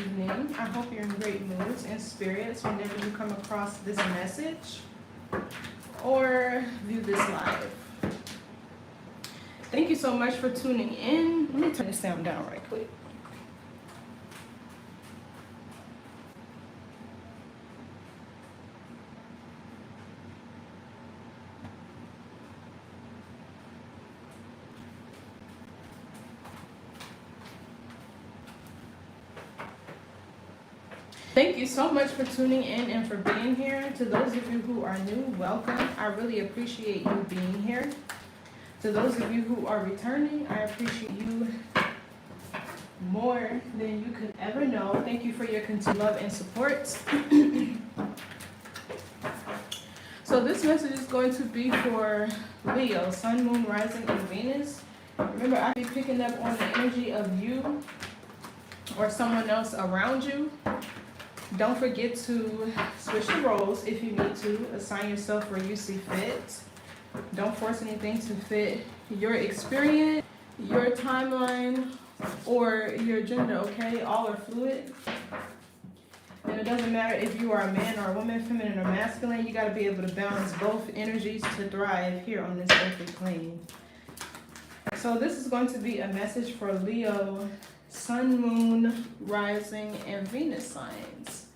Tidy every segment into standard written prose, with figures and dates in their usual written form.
evening. I hope you're in great moods and spirits whenever you come across this message or view this live. Thank you so much for tuning in. Let me turn this sound down right quick. Thank you so much for tuning in and for being here. To those of you who are new, welcome. I really appreciate you being here. To those of you who are returning, I appreciate you more than you could ever know. Thank you for your continued love and support. So this message is going to be for Leo, Sun, Moon, Rising, and Venus. Remember, I'll be picking up on the energy of you or someone else around you. Don't forget to switch the roles if you need to. Assign yourself where you see fit. Don't force anything to fit your experience, your timeline, or your gender, okay? All are fluid. And it doesn't matter if you are a man or a woman, feminine or masculine. You got to be able to balance both energies to thrive here on this earthly plane. So this is going to be a message for Leo, Sun, Moon, Rising, and Venus signs.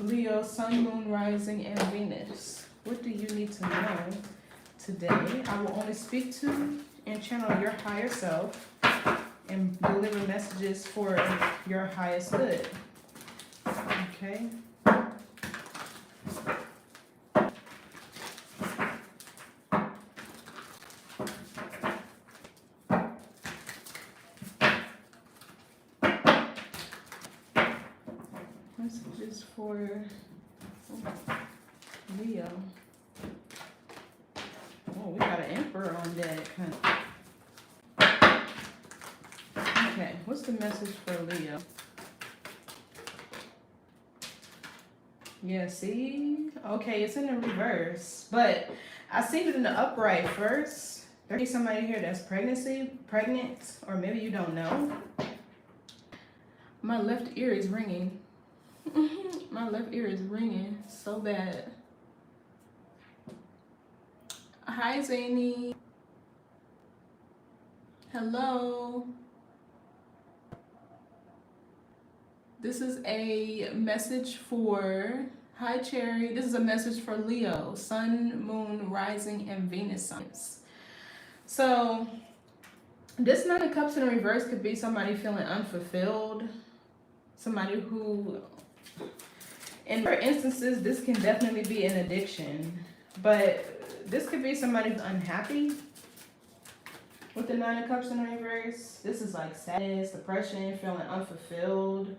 Leo, Sun, Moon, Rising, and Venus. What do you need to know today? I will only speak to and channel your higher self and deliver messages for your highest good. Okay? Messages for Leo. Oh, we got an emperor on deck, huh? Okay, what's the message for Leo? Yeah, see? Okay, it's in the reverse. But I seen it in the upright first. There's somebody here that's pregnant, or maybe you don't know. My left ear is ringing. My left ear is ringing so bad. Hi, Zany. Hello. This is a message for, hi Cherry. This is a message for Leo, Sun, Moon, Rising, and Venus signs. So this Nine of Cups in reverse could be somebody feeling unfulfilled. Somebody who, in for instances, this can definitely be an addiction. But this could be somebody who's unhappy with the Nine of Cups in reverse. This is like sadness, depression, feeling unfulfilled.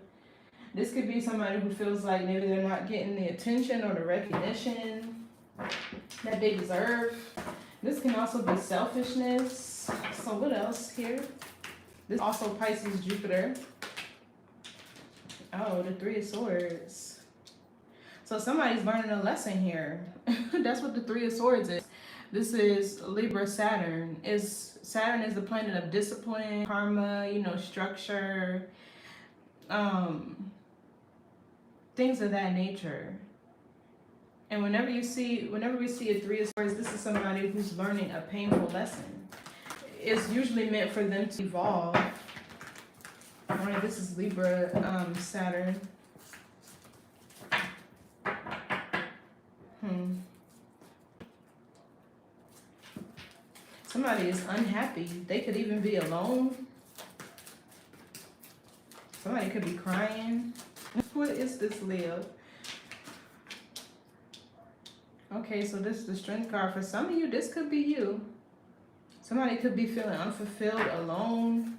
This could be somebody who feels like maybe they're not getting the attention or the recognition that they deserve. This can also be selfishness. So what else here? This is also Pisces, Jupiter. Oh, the Three of Swords. So somebody's learning a lesson here. That's what the Three of Swords is. This is Libra, Saturn. Saturn is the planet of discipline, karma, structure, things of that nature. And whenever we see a Three of Swords, this is somebody who's learning a painful lesson. It's usually meant for them to evolve. All right, this is Libra, Saturn. Somebody is unhappy. They could even be alone. Somebody could be crying. What is this, Leo? Okay, so this is the Strength card. For some of you, this could be you. Somebody could be feeling unfulfilled, alone.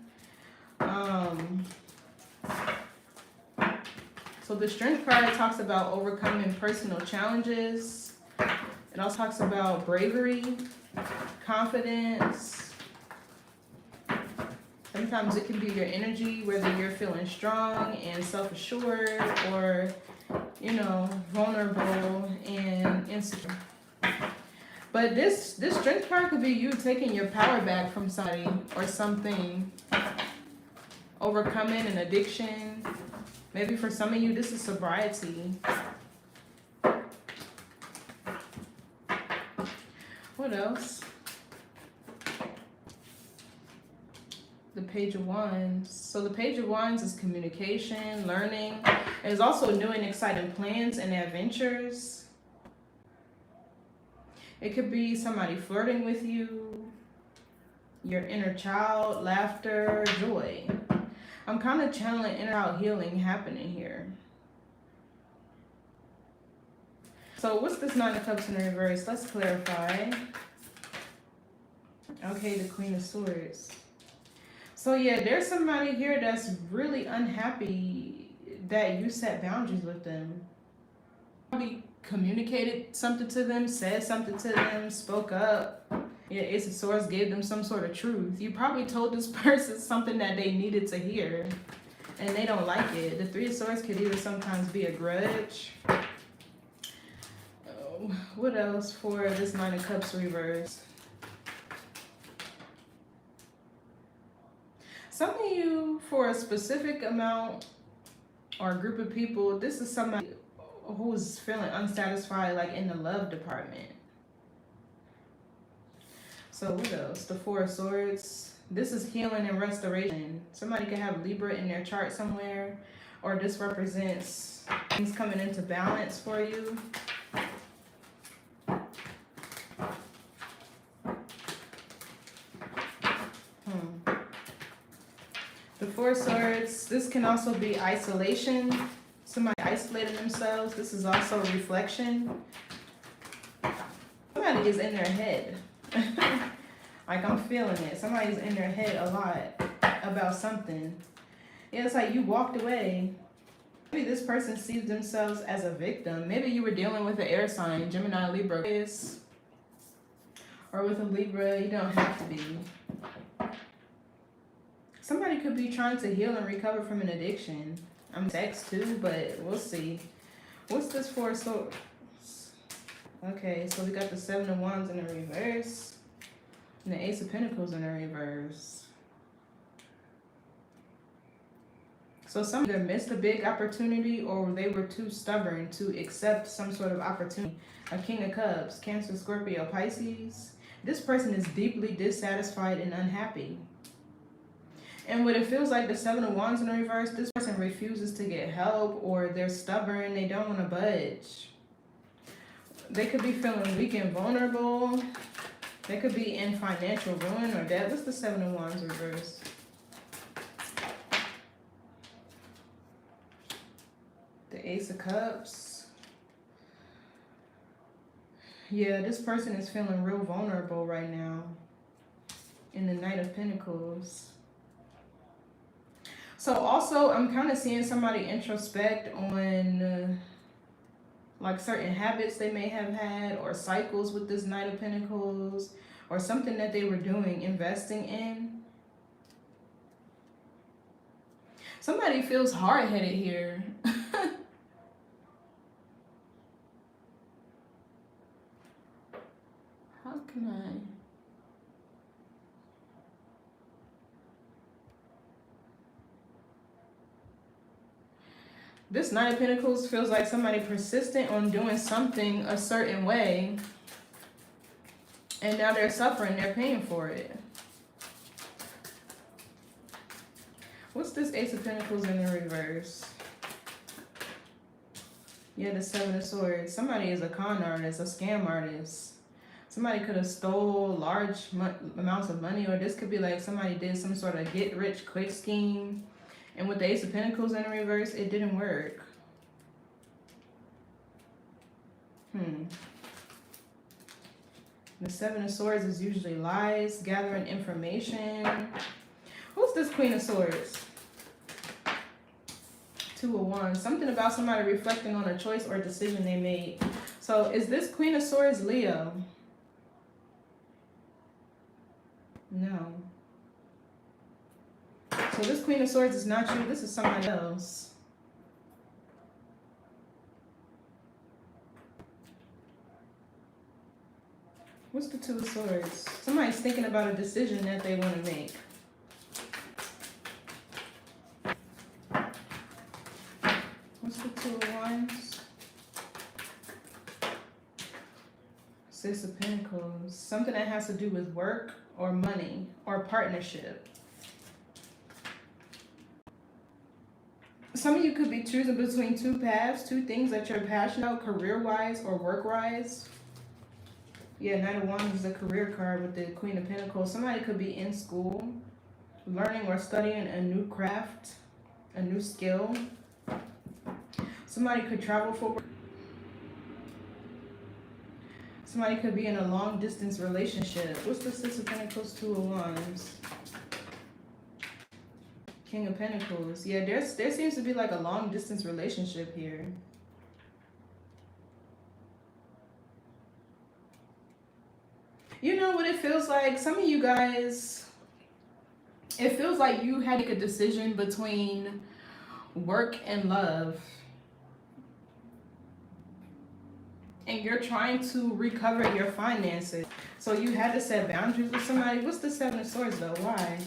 So the Strength card talks about overcoming personal challenges. It also talks about bravery, confidence. Sometimes it can be your energy, whether you're feeling strong and self-assured or, vulnerable and insecure. But this Strength card could be you taking your power back from somebody or something, overcoming an addiction, Maybe for some of you, this is sobriety. What else? The Page of Wands. So the Page of Wands is communication, learning. There's also new and exciting plans and adventures. It could be somebody flirting with you, your inner child, laughter, joy. I'm kind of channeling inner child healing happening here. So what's this Nine of Cups in reverse? Let's clarify. Okay, the Queen of Swords. So yeah, there's somebody here that's really unhappy that you set boundaries with them. Probably communicated something to them, said something to them, spoke up. Yeah, Ace of Swords gave them some sort of truth. You probably told this person something that they needed to hear, and they don't like it. The Three of Swords could either sometimes be a grudge. What else for this Nine of Cups reverse? Some of you, for a specific amount or group of people, this is somebody who's feeling unsatisfied, like in the love department. So what else? The Four of Swords. This is healing and restoration. Somebody could have Libra in their chart somewhere, or this represents things coming into balance for you. The Four of Swords, this can also be isolation. Somebody isolating themselves. This is also reflection. Somebody is in their head. Like, I'm feeling it. Somebody's in their head a lot about something. Yeah, it's like you walked away. Maybe this person sees themselves as a victim. Maybe you were dealing with an air sign, Gemini, Libra. Or with a Libra, you don't have to be. Somebody could be trying to heal and recover from an addiction. I'm sex too, but we'll see. What's this Four of Swords? Okay, so we got the Seven of Wands in the reverse. And the Ace of Pentacles in the reverse. So some either missed a big opportunity or they were too stubborn to accept some sort of opportunity. A King of Cups, Cancer, Scorpio, Pisces. This person is deeply dissatisfied and unhappy. And what it feels like, the Seven of Wands in the reverse, this person refuses to get help, or they're stubborn, they don't want to budge. They could be feeling weak and vulnerable. They could be in financial ruin or debt. What's the Seven of Wands reverse? The Ace of Cups. Yeah, this person is feeling real vulnerable right now. In the Knight of Pentacles. So also, I'm kind of seeing somebody introspect on like certain habits they may have had, or cycles with this Knight of Pentacles, or something that they were doing, investing in. Somebody feels hard-headed here. How can I... This Nine of Pentacles feels like somebody persistent on doing something a certain way, and now they're suffering, they're paying for it. What's this Ace of Pentacles in the reverse? Yeah, the Seven of Swords. Somebody is a con artist, a scam artist. Somebody could have stole large amounts of money, or this could be like somebody did some sort of get-rich-quick scheme. And with the Ace of Pentacles in the reverse, it didn't work. The Seven of Swords is usually lies, gathering information. Who's this Queen of Swords? Two of Wands. Something about somebody reflecting on a choice or a decision they made. So is this Queen of Swords Leo? No. So this Queen of Swords is not you. This is somebody else. What's the Two of Swords? Somebody's thinking about a decision that they want to make. Six of Pentacles. Something that has to do with work or money or partnership. Some of you could be choosing between two paths, two things that you're passionate about, career-wise or work-wise. Yeah, Knight of Wands is a career card with the Queen of Pentacles. Somebody could be in school, learning or studying a new craft, a new skill. Somebody could travel for work. Somebody could be in a long-distance relationship. What's the Six of Pentacles, Two of Wands? King of Pentacles. Yeah, there seems to be like a long distance relationship here. You know what it feels like? Some of you guys, it feels like you had to make a decision between work and love. And you're trying to recover your finances. So you had to set boundaries with somebody. What's the Seven of Swords though? Why?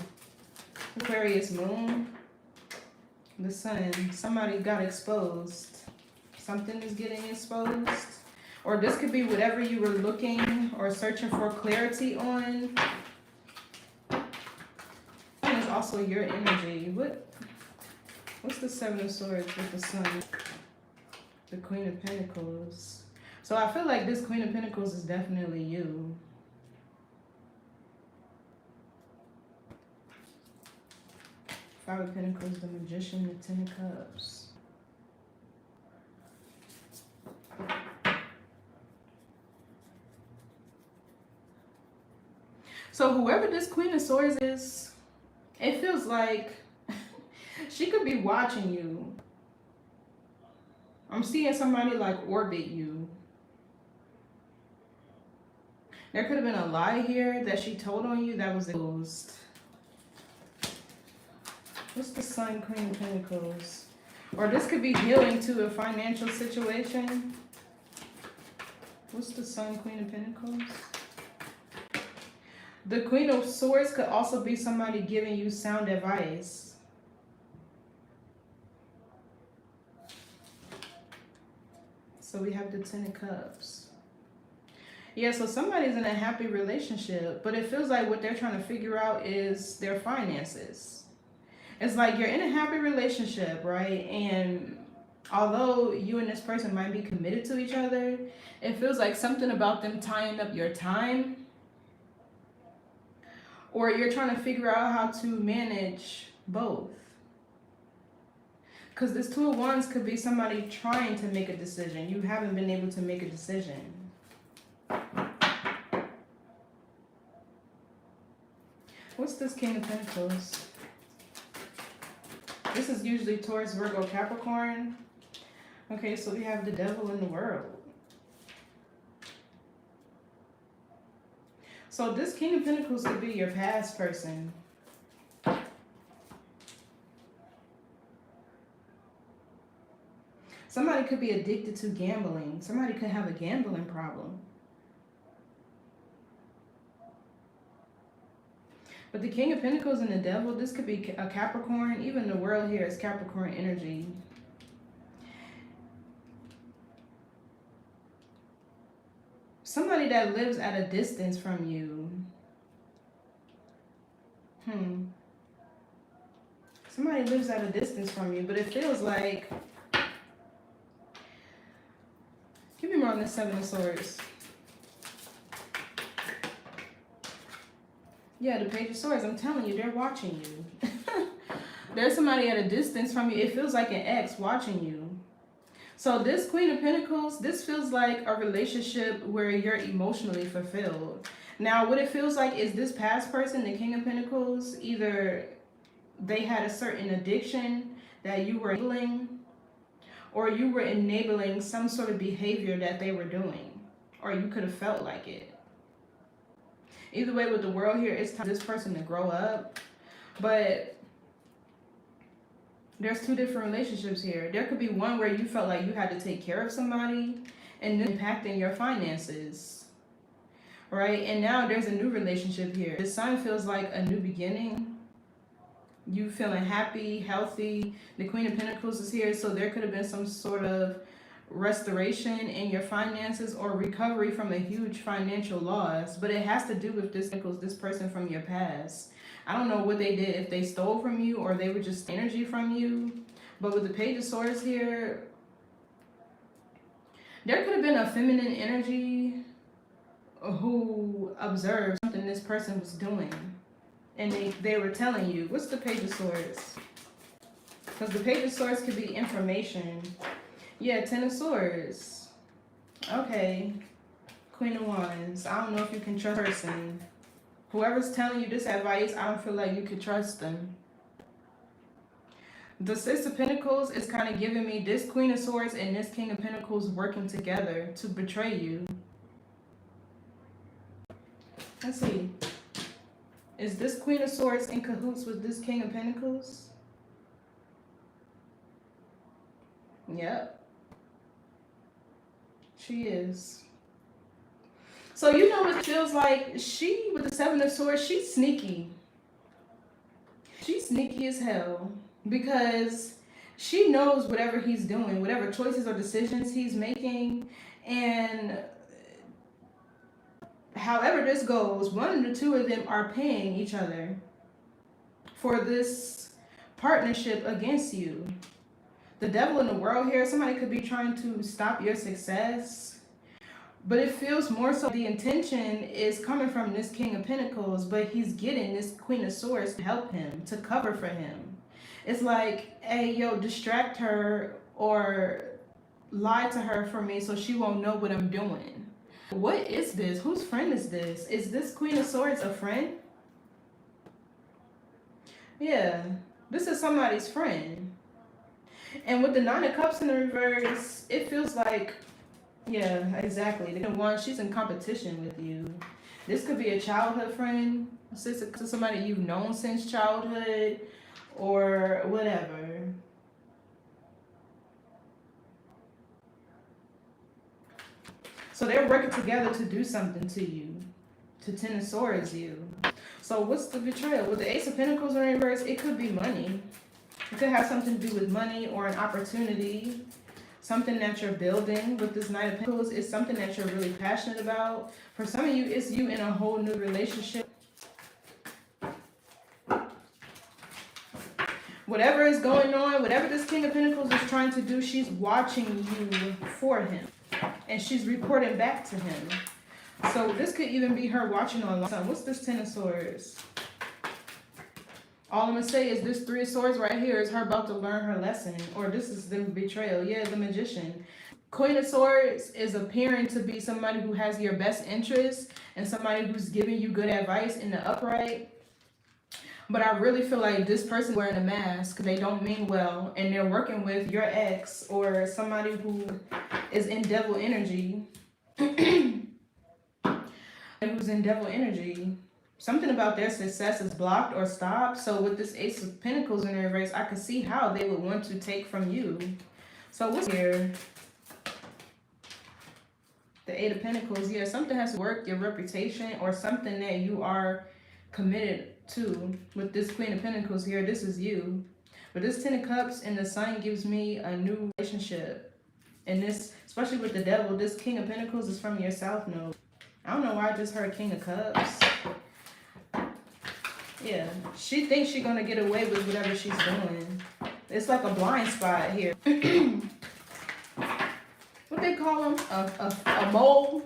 Aquarius moon, the sun. Somebody got exposed. Something is getting exposed. Or this could be whatever you were looking or searching for clarity on. And it's also your energy. What's the Seven of Swords with the sun? The Queen of Pentacles. So I feel like this Queen of Pentacles is definitely you. Five of Pentacles, the Magician, the Ten of Cups. So whoever this Queen of Swords is, it feels like she could be watching you. I'm seeing somebody like orbit you. There could have been a lie here that she told on you that was exposed. What's the Sun, Queen of Pentacles? Or this could be healing to a financial situation. What's the Sun, Queen of Pentacles? The Queen of Swords could also be somebody giving you sound advice. So we have the Ten of Cups. Yeah, so somebody's in a happy relationship, but it feels like what they're trying to figure out is their finances. It's like you're in a happy relationship, right? And although you and this person might be committed to each other, it feels like something about them tying up your time. Or you're trying to figure out how to manage both. Because this Two of Wands could be somebody trying to make a decision. You haven't been able to make a decision. What's this King of Pentacles? This is usually Taurus, Virgo, Capricorn. Okay, so we have the Devil in the World. So this King of Pentacles could be your past person. Somebody could be addicted to gambling. Somebody could have a gambling problem. But the King of Pentacles and the Devil, this could be a Capricorn. Even the world here is Capricorn energy. Somebody that lives at a distance from you. Somebody lives at a distance from you, but it feels like... Give me more on the Seven of Swords. Yeah, the Page of Swords. I'm telling you, they're watching you. There's somebody at a distance from you. It feels like an ex watching you. So this Queen of Pentacles, this feels like a relationship where you're emotionally fulfilled. Now, what it feels like is this past person, the King of Pentacles, either they had a certain addiction that you were enabling, or you were enabling some sort of behavior that they were doing, or you could have felt like it. Either way, with the world here, it's time for this person to grow up. But there's two different relationships here. There could be one where you felt like you had to take care of somebody and then impacting your finances, right? And now there's a new relationship here. The Sun feels like a new beginning. You feeling happy, healthy. The Queen of Pentacles is here, so there could have been some sort of restoration in your finances or recovery from a huge financial loss, but it has to do with this person from your past. I don't know what they did, if they stole from you or they were just energy from you. But with the Page of Swords here, there could have been a feminine energy who observed something this person was doing. And they were telling you. What's the Page of Swords? Because the Page of Swords could be information. Yeah, Ten of Swords. Okay. Queen of Wands. I don't know if you can trust a person. Whoever's telling you this advice, I don't feel like you can trust them. The Six of Pentacles is kind of giving me this Queen of Swords and this King of Pentacles working together to betray you. Let's see. Is this Queen of Swords in cahoots with this King of Pentacles? Yep. She is. So you know what it feels like? She, with the Seven of Swords, she's sneaky. She's sneaky as hell. Because she knows whatever he's doing, whatever choices or decisions he's making. And however this goes, one of the two of them are paying each other for this partnership against you. The devil in the world here, somebody could be trying to stop your success, but it feels more so the intention is coming from this King of Pentacles, but he's getting this Queen of Swords to help him, to cover for him. It's like, hey, yo, distract her or lie to her for me so she won't know what I'm doing. What is this? Whose friend is this? Is this Queen of Swords a friend? Yeah, this is somebody's friend. And with the Nine of Cups in the reverse, it feels like, yeah, exactly. The one, she's in competition with you. This could be a childhood friend, somebody you've known since childhood, or whatever. So they're working together to do something to you, to Ten of Swords you. So what's the betrayal? With the Ace of Pentacles in reverse, it could be money. It could have something to do with money or an opportunity, something that you're building. With this Knight of Pentacles, it's something that you're really passionate about. For some of you, it's you in a whole new relationship. Whatever is going on, whatever this King of Pentacles is trying to do, she's watching you for him. And she's reporting back to him. So this could even be her watching online. What's this Ten of Swords? All I'm going to say is this Three of Swords right here is her about to learn her lesson. Or this is the betrayal. Yeah, the Magician. Queen of Swords is appearing to be somebody who has your best interest and somebody who's giving you good advice in the upright. But I really feel like this person wearing a mask. They don't mean well. And they're working with your ex or somebody who is in devil energy. Who's in devil energy. Something about their success is blocked or stopped. So with this Ace of Pentacles in their race, I could see how they would want to take from you. So what's here? The Eight of Pentacles. Yeah, something has to work, your reputation, or something that you are committed to. With this Queen of Pentacles here, this is you. But this Ten of Cups and the Sun gives me a new relationship. And this, especially with the devil, this King of Pentacles is from your South Node. I don't know why I just heard King of Cups. Yeah, she thinks she's gonna get away with whatever she's doing. It's like a blind spot here. What they call them? A mole?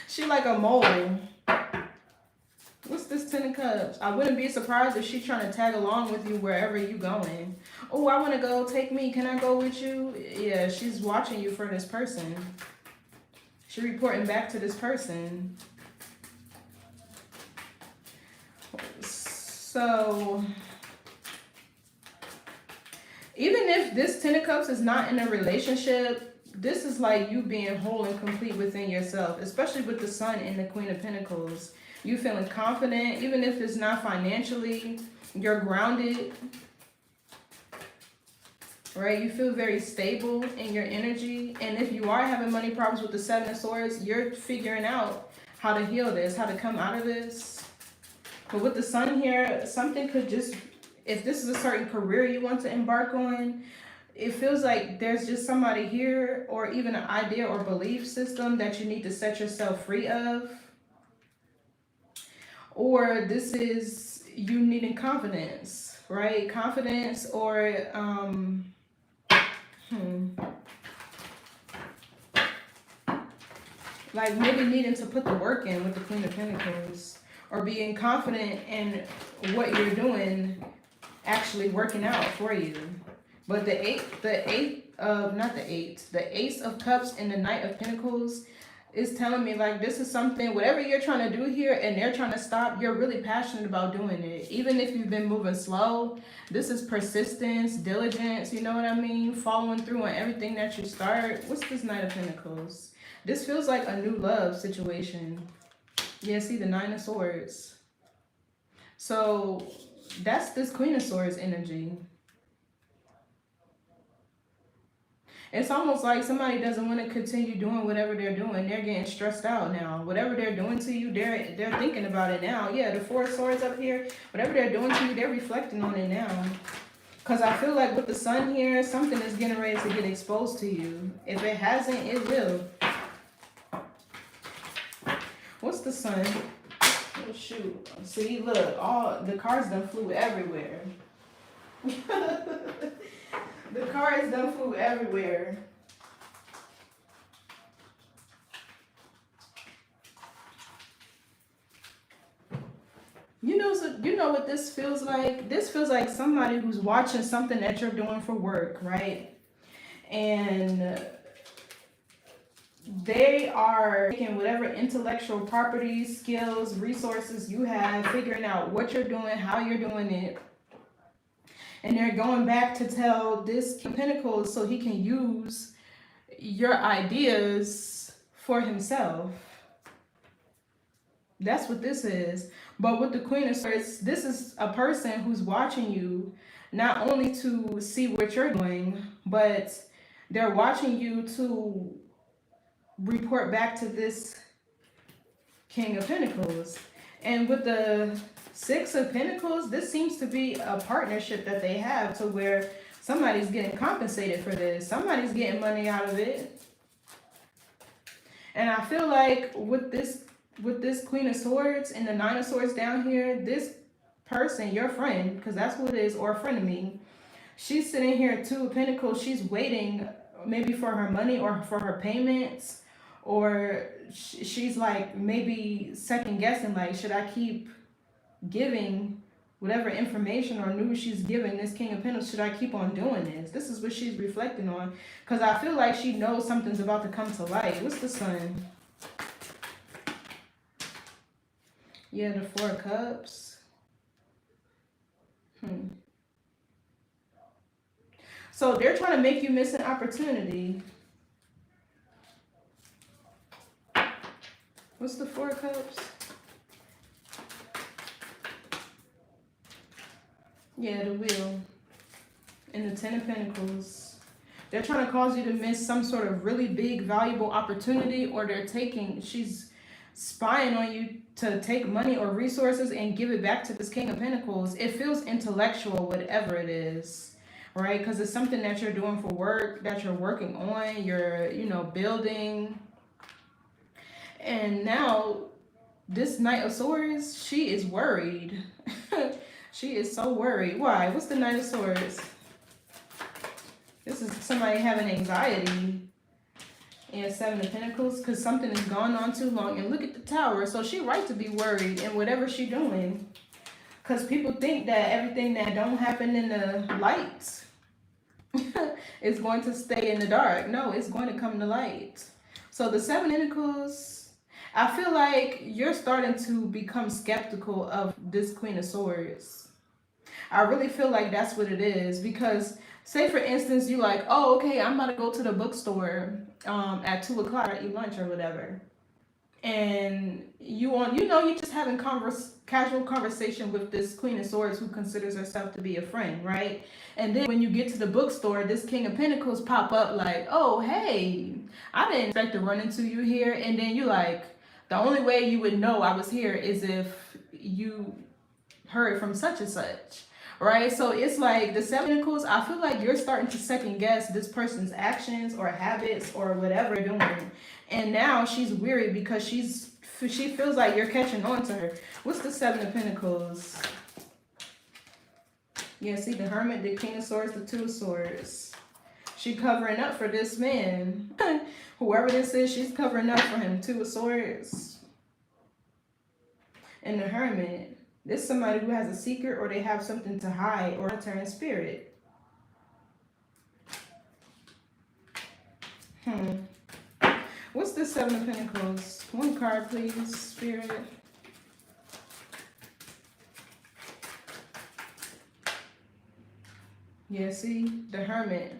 She like a mole. What's this Ten of Cups? I wouldn't be surprised if she's trying to tag along with you wherever you going. Oh, I want to go. Take me. Can I go with you? Yeah, she's watching you for this person. She's reporting back to this person. So, even if this Ten of Cups is not in a relationship, this is like you being whole and complete within yourself, especially with the Sun and the Queen of Pentacles. You feeling confident, even if it's not financially, you're grounded, right? You feel very stable in your energy. And if you are having money problems with the Seven of Swords, you're figuring out how to heal this, how to come out of this. But with the Sun here, something could just, if this is a certain career you want to embark on, it feels like there's just somebody here, or even an idea or belief system that you need to set yourself free of. Or this is you needing confidence, right? Confidence, or like maybe needing to put the work in with the Queen of Pentacles, or being confident in what you're doing actually working out for you. But the Ace of Cups and the Knight of Pentacles is telling me like this is something, whatever you're trying to do here and they're trying to stop, you're really passionate about doing it. Even if you've been moving slow, this is persistence, diligence, you know what I mean? Following through on everything that you start. What's this Knight of Pentacles? This feels like a new love situation. Yeah, see the Nine of Swords. So that's this Queen of Swords energy. It's almost like somebody doesn't want to continue doing whatever they're doing. They're getting stressed out now. Whatever they're doing to you, they're thinking about it now. Yeah, the Four of Swords up here. Whatever they're doing to you, they're reflecting on it now. Because I feel like with the Sun here, something is getting ready to get exposed to you. If it hasn't, it will. What's the Sun? Oh, shoot. See, look. All the cards done flew everywhere. The cards done flew everywhere. You know what this feels like? This feels like somebody who's watching something that you're doing for work, right? And they are taking whatever intellectual properties, skills, resources you have, figuring out what you're doing, how you're doing it. And they're going back to tell this King of Pentacles so he can use your ideas for himself. That's what this is. But with the Queen of Swords, this is a person who's watching you, not only to see what you're doing, but they're watching you to report back to this King of Pentacles. And with the Six of Pentacles, this seems to be a partnership that they have, to where somebody's getting compensated for this. Somebody's getting money out of it. And I feel like with this Queen of Swords and the Nine of Swords down here, this person, your friend, because that's what it is, or a friend of me, she's sitting here, Two of Pentacles. She's waiting maybe for her money or for her payments, or she's like maybe second guessing, like, should I keep giving whatever information or news she's giving this King of Pentacles? Should I keep on doing this? This is what she's reflecting on, because I feel like she knows something's about to come to light. What's the Sun? Yeah, the Four of Cups. So they're trying to make you miss an opportunity. What's the Four of Cups? Yeah, the Wheel. And the Ten of Pentacles. They're trying to cause you to miss some sort of really big, valuable opportunity, or she's spying on you to take money or resources and give it back to this King of Pentacles. It feels intellectual, whatever it is, right? Because it's something that you're doing for work, that you're working on, you're, building. And now this Knight of Swords, she is worried. She is so worried. Why? What's the Knight of Swords? This is somebody having anxiety. And Seven of Pentacles, because something has gone on too long. And look at the Tower. So she right to be worried in whatever she doing. Because people think that everything that don't happen in the light is going to stay in the dark. No, it's going to come to light. So the Seven of Pentacles, I feel like you're starting to become skeptical of this Queen of Swords. I really feel like that's what it is. Because say for instance, you like, oh, okay, I'm about to go to the bookstore at 2 o'clock, eat lunch or whatever. And you're just having casual conversation with this Queen of Swords who considers herself to be a friend, right? And then when you get to the bookstore, this King of Pentacles pop up like, oh, hey, I didn't expect to run into you here. And then you like, the only way you would know I was here is if you heard from such and such. right? So it's like the Seven of Pentacles, I feel like you're starting to second guess this person's actions or habits or whatever they're doing. And now she's weary because she feels like you're catching on to her. What's the Seven of Pentacles? Yeah, see the Hermit, the King of Swords, the Two of Swords. She covering up for this man. Whoever this is, she's covering up for him. Two of Swords. And the Hermit. This is somebody who has a secret or they have something to hide or enter in spirit. What's the Seven of Pentacles? One card, please, Spirit. Yeah, see? The Hermit.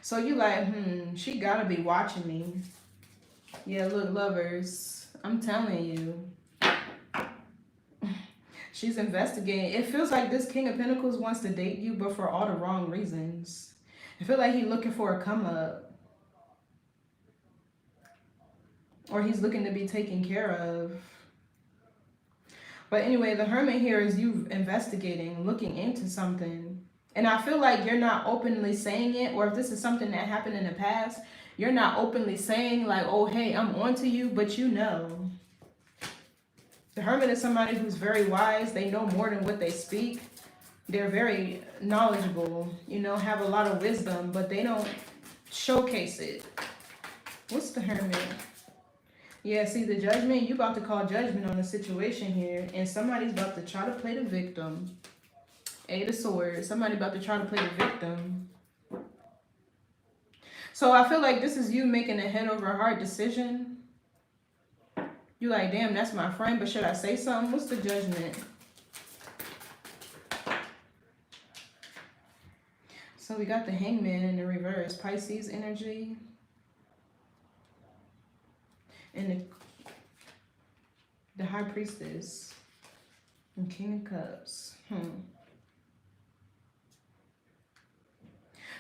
So you like, she gotta be watching me. Yeah, look, lovers, I'm telling you. She's investigating. It feels like this King of Pentacles wants to date you, but for all the wrong reasons. I feel like he's looking for a come up. Or he's looking to be taken care of. But anyway, the Hermit here is you investigating, looking into something. And I feel like you're not openly saying it, or if this is something that happened in the past, you're not openly saying like, oh, hey, I'm onto you, but you know. The Hermit is somebody who's very wise. They know more than what they speak. They're very knowledgeable, you know, have a lot of wisdom, but they don't showcase it. What's the Hermit? Yeah, see, the Judgment, you about to call judgment on the situation here, and somebody's about to try to play the victim. Eight of Swords. Somebody about to try to play the victim. So I feel like this is you making a head over heart decision. You like, damn, that's my friend, but should I say something? What's the Judgment? So we got the Hangman in the reverse. Pisces energy. And the High Priestess. And King of Cups.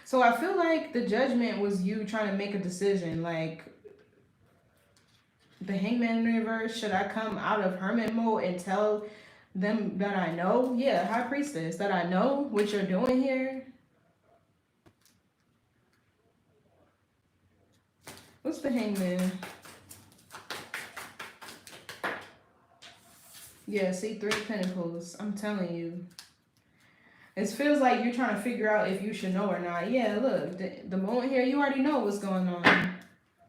So I feel like the Judgment was you trying to make a decision. Like, the Hangman in the reverse, should I come out of Hermit mode and tell them that I know? Yeah, High Priestess, that I know what you're doing here. What's the Hangman? Yeah, see, Three of Pentacles. I'm telling you. It feels like you're trying to figure out if you should know or not. Yeah, look, the moment here, you already know what's going on.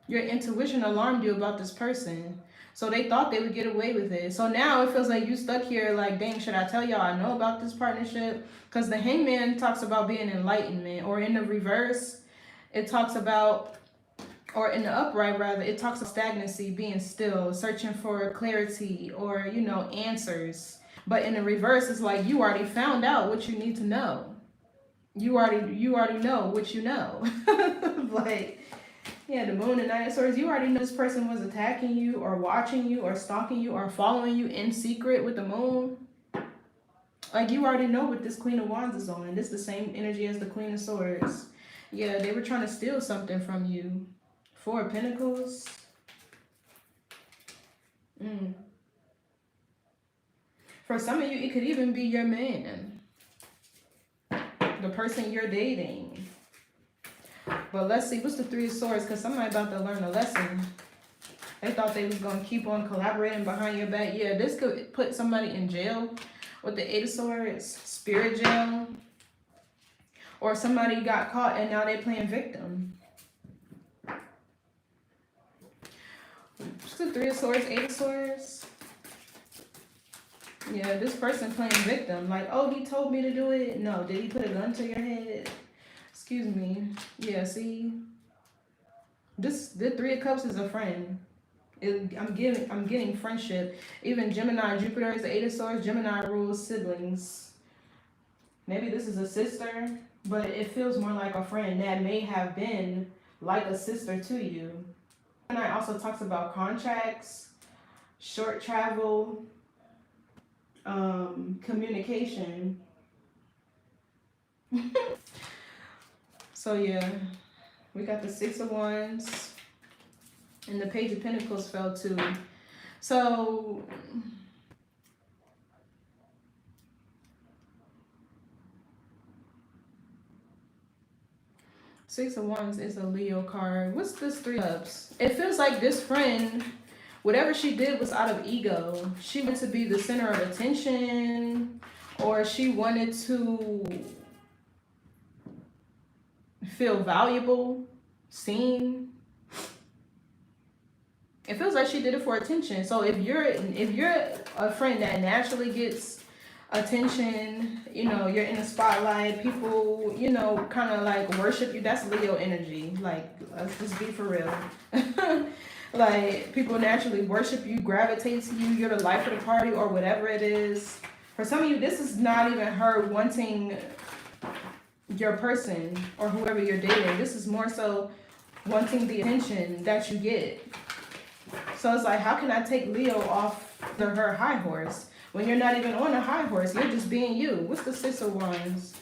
Your intuition alarmed you about this person. So they thought they would get away with it. So now it feels like you stuck here like, dang, should I tell y'all I know about this partnership? Because the Hangman talks about being enlightenment. Or in the reverse, it talks about, or in the upright rather, it talks of stagnancy, being still, searching for clarity or, you know, answers. But in the reverse, it's like you already found out what you need to know. You already know what you know. Like, yeah, the Moon and Nine of Swords, you already know this person was attacking you or watching you or stalking you or following you in secret with the Moon. Like, you already know what this Queen of Wands is on. And this is the same energy as the Queen of Swords. Yeah, they were trying to steal something from you. Four of Pentacles. For some of you, it could even be your man. The person you're dating. But let's see, what's the Three of Swords? Because somebody about to learn a lesson. They thought they was going to keep on collaborating behind your back. Yeah, this could put somebody in jail with the Eight of Swords. Spirit jail. Or somebody got caught and now they're playing victim. What's the Three of Swords, Eight of Swords? Yeah, this person playing victim. Like, oh, he told me to do it. No, did he put a gun to your head? Excuse me. Yeah, see? The Three of Cups is a friend. I'm getting friendship. Even Gemini, Jupiter is the Eight of Swords. Gemini rules siblings. Maybe this is a sister, but it feels more like a friend that may have been like a sister to you. Gemini also talks about contracts, short travel, communication. So yeah, we got the Six of Wands and the Page of Pentacles fell too. So Six of Wands is a Leo card. What's this Three of Cups? It feels like this friend, whatever she did was out of ego. She wanted to be the center of attention, or she wanted to feel valuable, seen. It feels like she did it for attention. So if you're a friend that naturally gets attention, you know, you're in the spotlight, people, you know, kind of like worship you, that's Leo energy. Like, let's just be for real. Like, people naturally worship you, gravitate to you, you're the life of the party, or whatever it is. For some of you, this is not even her wanting your person or whoever you're dating. This is more so wanting the attention that you get. So it's like, how can I take Leo off her high horse? When you're not even on a high horse, you're just being you. What's the Six of Wands?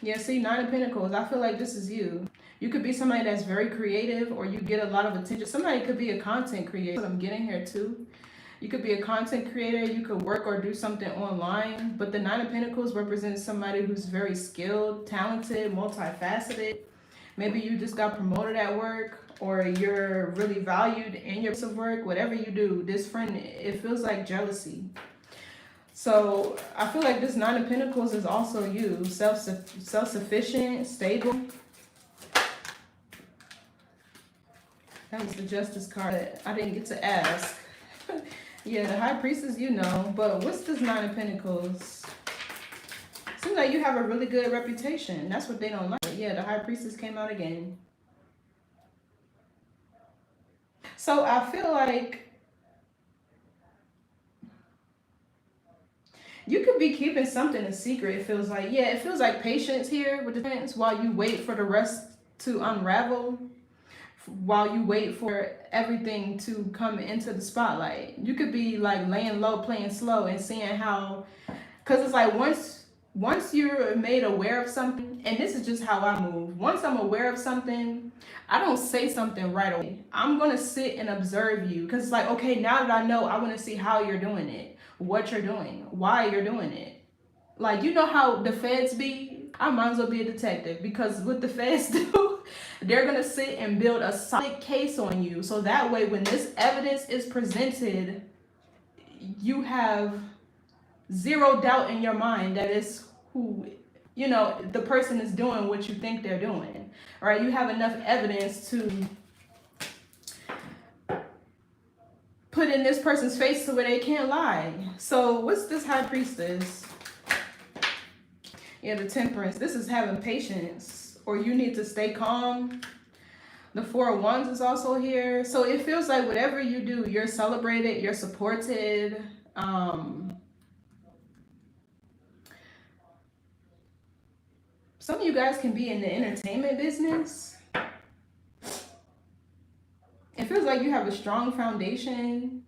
Yeah, see, Nine of Pentacles. I feel like this is you. You could be somebody that's very creative, or you get a lot of attention. Somebody could be a content creator. That's what I'm getting here too. You could be a content creator. You could work or do something online. But the Nine of Pentacles represents somebody who's very skilled, talented, multifaceted. Maybe you just got promoted at work, or you're really valued in your place of work. Whatever you do, this friend, it feels like jealousy. So I feel like this Nine of Pentacles is also you, self-sufficient, stable. That was the Justice card. I didn't get to ask. Yeah, the High Priestess, you know. But what's this Nine of Pentacles? Seems like you have a really good reputation. That's what they don't like. Yeah, the High Priestess came out again. So I feel like you could be keeping something a secret, it feels like. Yeah, it feels like patience here with the Prince while you wait for the rest to unravel, while you wait for everything to come into the spotlight. You could be like laying low, playing slow, and seeing how, because it's like once you're made aware of something, and this is just how I move. Once I'm aware of something, I don't say something right away. I'm going to sit and observe you, because it's like, okay, now that I know, I want to see how you're doing it, what you're doing, why you're doing it. Like, you know how the feds be? I might as well be a detective, because what the feds do, they're going to sit and build a solid case on you. So that way, when this evidence is presented, you have zero doubt in your mind that it's who, you know, the person is doing what you think they're doing, right? You have enough evidence to put in this person's face so where they can't lie. So what's this High Priestess? Yeah, the Temperance. This is having patience, or you need to stay calm. The Four of Wands is also here. So it feels like whatever you do, you're celebrated, you're supported. Some of you guys can be in the entertainment business. It feels like you have a strong foundation.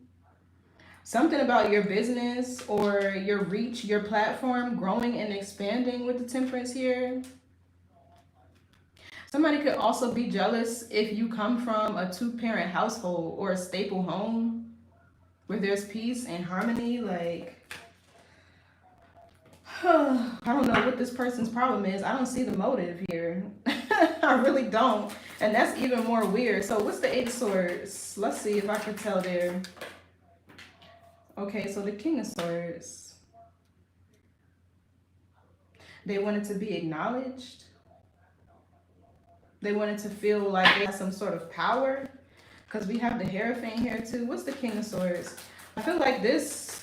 Something about your business or your reach, your platform growing and expanding with the Temperance here. Somebody could also be jealous if you come from a two-parent household or a staple home where there's peace and harmony. Like, I don't know what this person's problem is. I don't see the motive here. I really don't. And that's even more weird. So what's the Eight of Swords? Let's see if I can tell there. Okay, so the King of Swords. They wanted to be acknowledged. They wanted to feel like they had some sort of power. Because we have the Hierophant here too. What's the King of Swords? I feel like this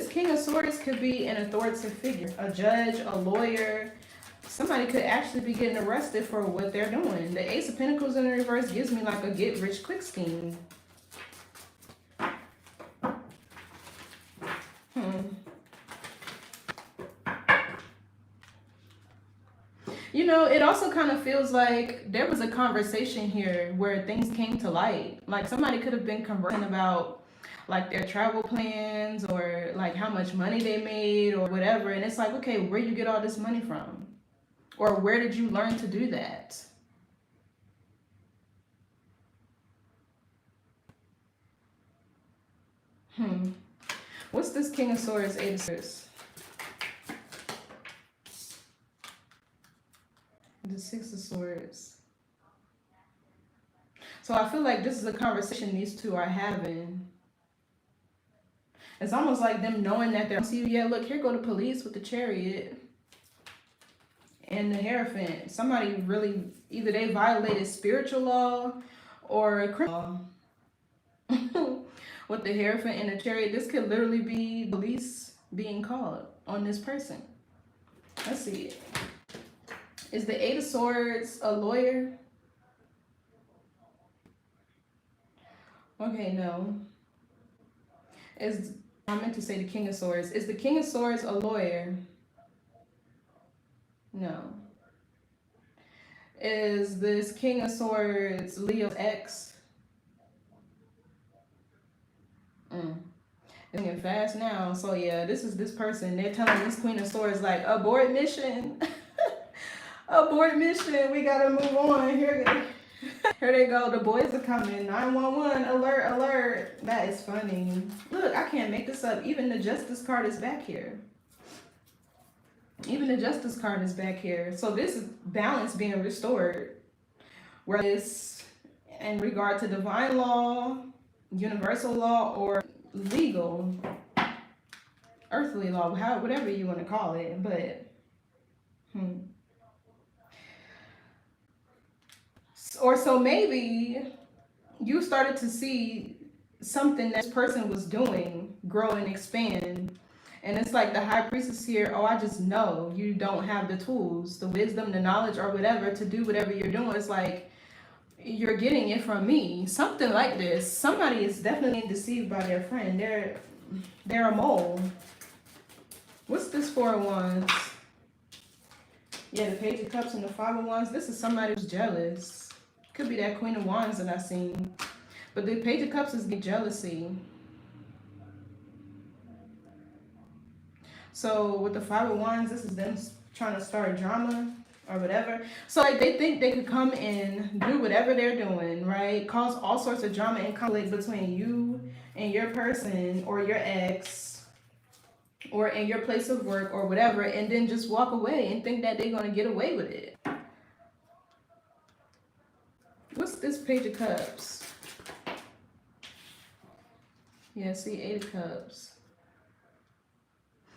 King of Swords could be an authoritative figure, a judge, a lawyer. Somebody could actually be getting arrested for what they're doing. The Ace of Pentacles in the reverse gives me like a get-rich-quick scheme. You know, it also kind of feels like there was a conversation here where things came to light. Like somebody could have been conversing about like their travel plans or like how much money they made or whatever. And it's like, okay, where you get all this money from? Or where did you learn to do that? What's this King of Swords, Eight of Swords? The Six of Swords. So I feel like this is a conversation these two are having. It's almost like them knowing that they're see you. Yeah, look, here go the police with the chariot and the Hierophant. Somebody really, either they violated spiritual law or criminal law. With the Hierophant and the chariot, this could literally be police being called on this person. Let's see. Is the Eight of Swords a lawyer? Okay, no. I meant to say the King of Swords. Is the King of Swords a lawyer? No. Is this King of Swords Leo's ex? It's getting fast now. So yeah, this is this person. They're telling this Queen of Swords like, abort mission. Abort mission. We gotta move on. Here they go. The boys are coming. 911. Alert, alert. That is funny. Look, I can't make this up. Even the Justice card is back here. Even the Justice card is back here. So this is balance being restored. Whether it's in regard to divine law, universal law, or legal, earthly law, whatever you want to call it. But or so maybe you started to see something that this person was doing grow and expand. And it's like the High Priestess here, oh, I just know you don't have the tools, the wisdom, the knowledge, or whatever to do whatever you're doing. It's like you're getting it from me. Something like this. Somebody is definitely deceived by their friend. They're a mole. What's this Four of Wands? Yeah, the Page of Cups and the Five of Wands. This is somebody who's jealous. Could be that Queen of Wands that I seen. But the Page of Cups is jealousy. So with the Five of Wands, this is them trying to start drama or whatever. So like they think they could come in, do whatever they're doing, right? Cause all sorts of drama and conflict between you and your person or your ex or in your place of work or whatever, and then just walk away and think that they're going to get away with it. What's this Page of Cups? Yeah, see, Eight of Cups.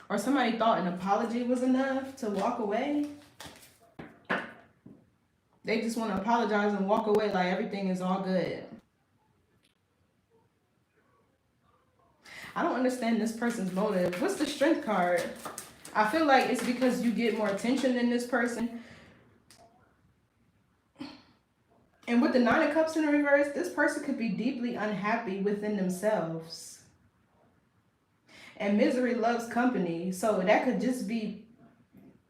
Or somebody thought an apology was enough to walk away. They just want to apologize and walk away like everything is all good. I don't understand this person's motive. What's the Strength card? I feel like it's because you get more attention than this person. And with the Nine of Cups in the reverse, this person could be deeply unhappy within themselves. And misery loves company. So that could just be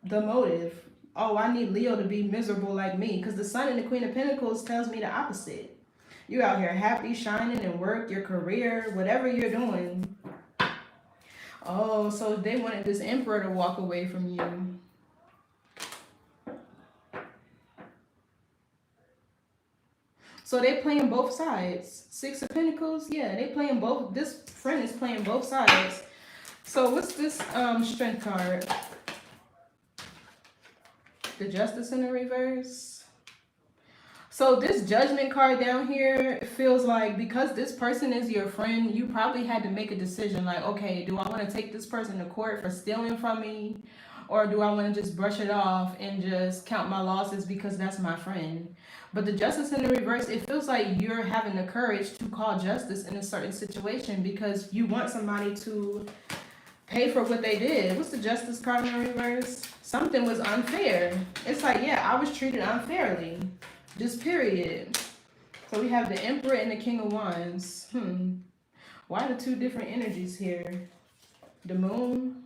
the motive. Oh, I need Leo to be miserable like me. Because the Sun and the Queen of Pentacles tells me the opposite. You're out here happy, shining in work, your career, whatever you're doing. Oh, so they wanted this Emperor to walk away from you. So they playing both sides. Six of Pentacles, yeah, they playing both. This friend is playing both sides. So what's this Strength card? The Justice in the reverse. So this Judgment card down here feels like because this person is your friend, you probably had to make a decision like, okay, do I want to take this person to court for stealing from me? Or do I want to just brush it off and just count my losses because that's my friend? But the Justice in the reverse, it feels like you're having the courage to call justice in a certain situation because you want somebody to pay for what they did. What's the Justice card in the reverse? Something was unfair. It's like, yeah, I was treated unfairly. Just period. So we have the Emperor and the King of Wands. Why the two different energies here? The Moon.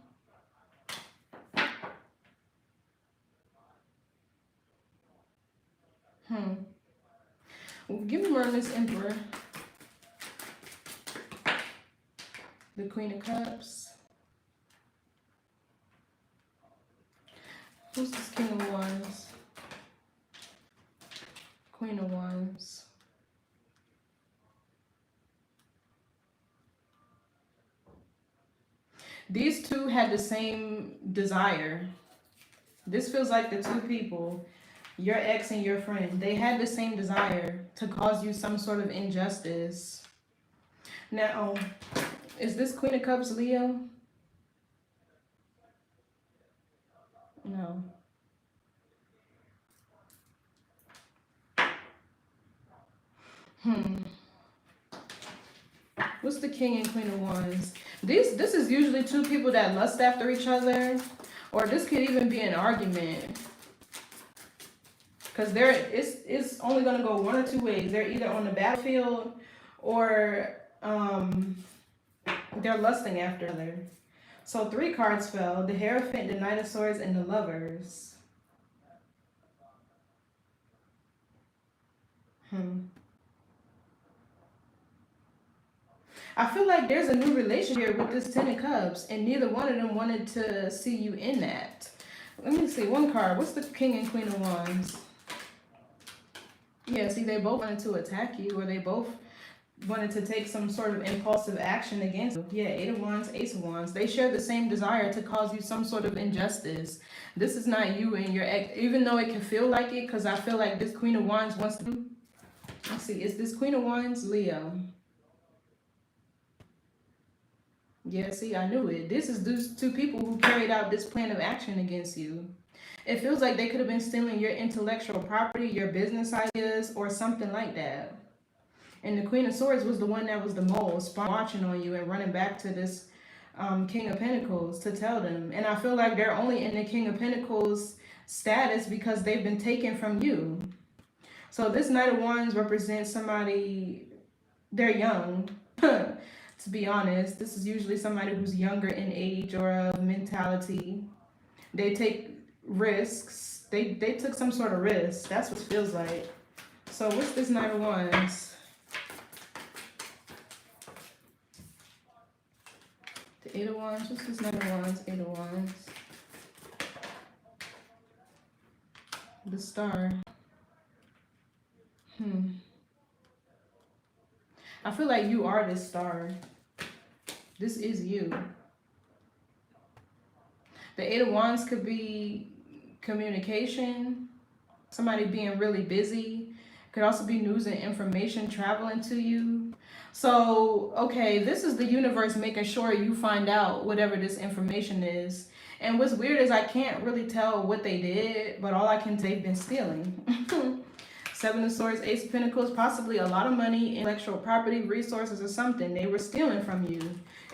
Give me more on this Emperor. The Queen of Cups. Who's this King of Wands? Queen of Wands. These two had the same desire. This feels like the two people. Your ex and your friend, they had the same desire to cause you some sort of injustice. Now, is this Queen of Cups Leo? No. What's the King and Queen of Wands? This is usually two people that lust after each other, or this could even be an argument. Because it's only gonna go one or two ways. They're either on the battlefield or they're lusting after each other. So 3 cards fell: the Hierophant, the Knight of Swords, and the Lovers. I feel like there's a new relationship here with this 10 of Cups, and neither one of them wanted to see you in that. Let me see, one card. What's the King and Queen of Wands? Yeah, see, they both wanted to attack you, or they both wanted to take some sort of impulsive action against you. Yeah, 8 of Wands, Ace of Wands. They share the same desire to cause you some sort of injustice. This is not you and your ex, even though it can feel like it, because I feel like this Queen of Wands wants to... Let's see, is this Queen of Wands Leo? Yeah, see, I knew it. This is these two people who carried out this plan of action against you. It feels like they could have been stealing your intellectual property, your business ideas, or something like that. And the Queen of Swords was the one that was the most watching on you and running back to this King of Pentacles to tell them. And I feel like they're only in the King of Pentacles status because they've been taken from you. So this Knight of Wands represents somebody, they're young. To be honest, this is usually somebody who's younger in age or of mentality. They take risks. They took some sort of risk. That's what it feels like. So what's this Knight of Wands? The 8 of Wands. What's this Knight of Wands? 8 of Wands. The Star. I feel like you are this star. This is you. The 8 of Wands could be communication, somebody being really busy. Could also be news and information traveling to you. So, okay, this is the universe making sure you find out whatever this information is. And what's weird is I can't really tell what they did, but all I can say, they've been stealing. 7 of Swords, Ace of Pentacles, possibly a lot of money, intellectual property, resources, or something. They were stealing from you.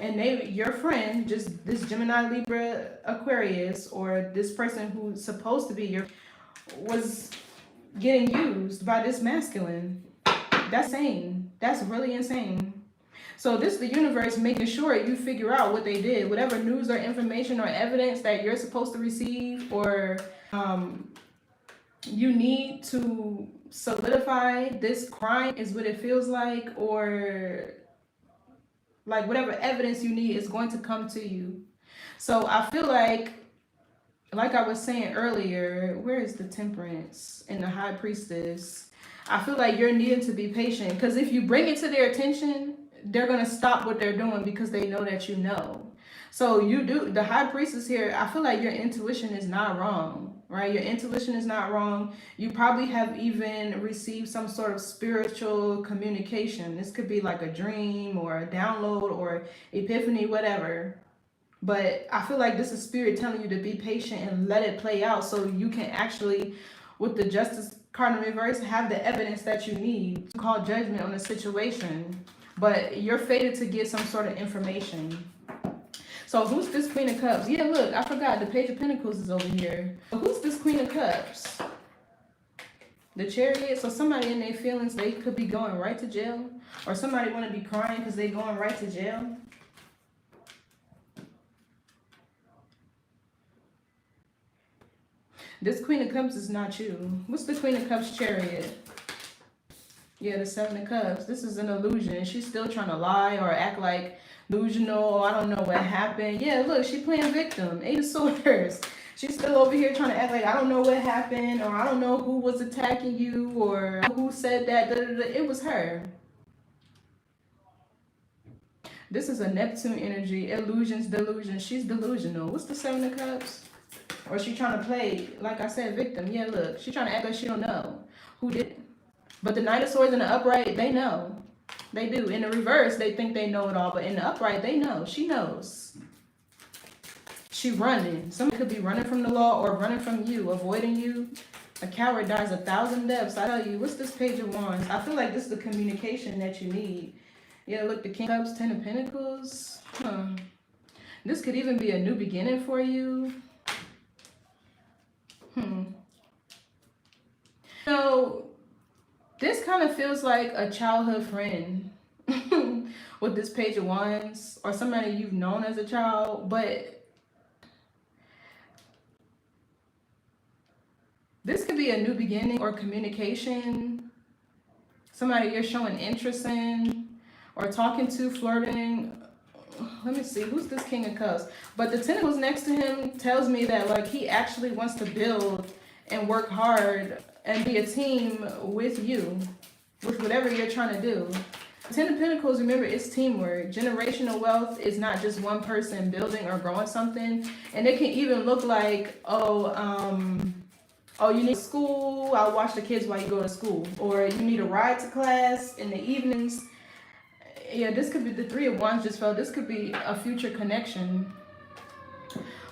And your friend, just this Gemini, Libra, Aquarius, or this person who's supposed to be was getting used by this masculine. That's insane. That's really insane. So this is the universe making sure you figure out what they did. Whatever news or information or evidence that you're supposed to receive, or you need to solidify this crime, is what it feels like, or like whatever evidence you need is going to come to you. So I feel like I was saying earlier, where is the Temperance and the High Priestess? I feel like you're needing to be patient, because if you bring it to their attention, they're going to stop what they're doing because they know that you know. So the High Priestess here, I feel like your intuition is not wrong, right? Your intuition is not wrong. You probably have even received some sort of spiritual communication. This could be like a dream or a download or epiphany, whatever. But I feel like this is spirit telling you to be patient and let it play out, so you can actually, with the Justice card in reverse, have the evidence that you need to call judgment on the situation. But you're fated to get some sort of information. So who's this Queen of Cups? Yeah, look, I forgot the Page of Pentacles is over here. So who's this Queen of Cups? The Chariot. So somebody in their feelings, they could be going right to jail. Or somebody want to be crying because they going right to jail. This Queen of Cups is not you. What's the Queen of Cups Chariot? Yeah, the 7 of Cups. This is an illusion. She's still trying to lie or act like delusional. I don't know what happened. Yeah, look, she's playing victim. 8 of Swords. She's still over here trying to act like I don't know what happened, or I don't know who was attacking you, or who said that. It was her. This is a Neptune energy. Illusions, delusion. She's delusional. What's the 7 of Cups? Or she trying to play, like I said, victim. Yeah, look, she trying to act like she don't know who did it. But the Knight of Swords in the upright, they know. They do. In the reverse, they think they know it all. But in the upright, they know. She knows. She running. Somebody could be running from the law or running from you, avoiding you. A coward dies 1,000 deaths. I tell you, what's this Page of Wands? I feel like this is the communication that you need. Yeah, look, the King of Cups, 10 of Pentacles. This could even be a new beginning for you. So, this kind of feels like a childhood friend with this Page of Wands, or somebody you've known as a child, but this could be a new beginning or communication. Somebody you're showing interest in or talking to, flirting. Let me see, who's this King of Cups? But the Tentacles next to him tells me that like he actually wants to build and work hard and be a team with you, with whatever you're trying to do. Ten of Pentacles, remember, it's teamwork. Generational wealth is not just one person building or growing something. And it can even look like, oh, you need school, I'll watch the kids while you go to school. Or you need a ride to class in the evenings. Yeah, this could be the Three of Wands just felt. This could be a future connection.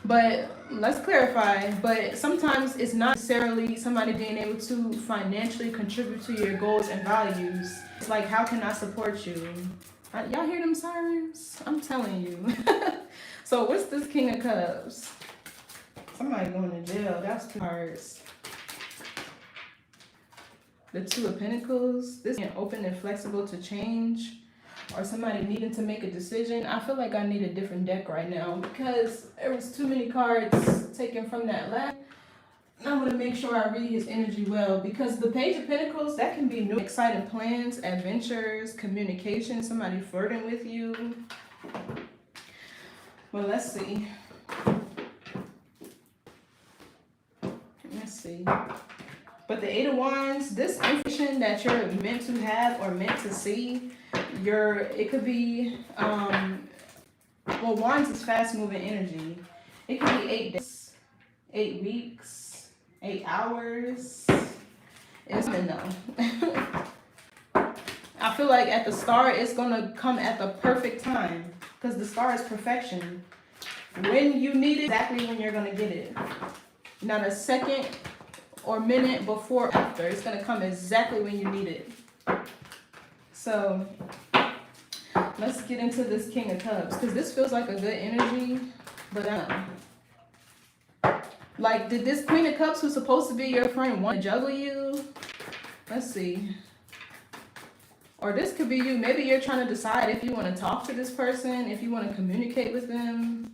But let's clarify, but sometimes it's not necessarily somebody being able to financially contribute to your goals and values. It's like, how can I support you? Y'all hear them sirens? I'm telling you. So what's this King of Cups? Somebody going to jail. That's 2 cards. The Two of Pentacles. This is open and flexible to change. Or somebody needing to make a decision. I feel like I need a different deck right now because there was too many cards taken from that last. I want to make sure I read his energy well, because the Page of Pentacles, that can be new exciting plans, adventures, communication, somebody flirting with you. Well, let's see. Let's see. But the Eight of Wands, this information that you're meant to have or meant to see, it could be, well, Wands is fast moving energy. It could be 8 days, 8 weeks, 8 hours. It's gonna know. I feel like at the start, it's gonna come at the perfect time, because the star is perfection. When you need it, exactly when you're gonna get it. Not a second or minute before or after. It's gonna come exactly when you need it. So let's get into this King of Cups, because this feels like a good energy, but like, did this Queen of Cups, who's supposed to be your friend, want to juggle you? Let's see. Or this could be you. Maybe you're trying to decide if you want to talk to this person, if you want to communicate with them.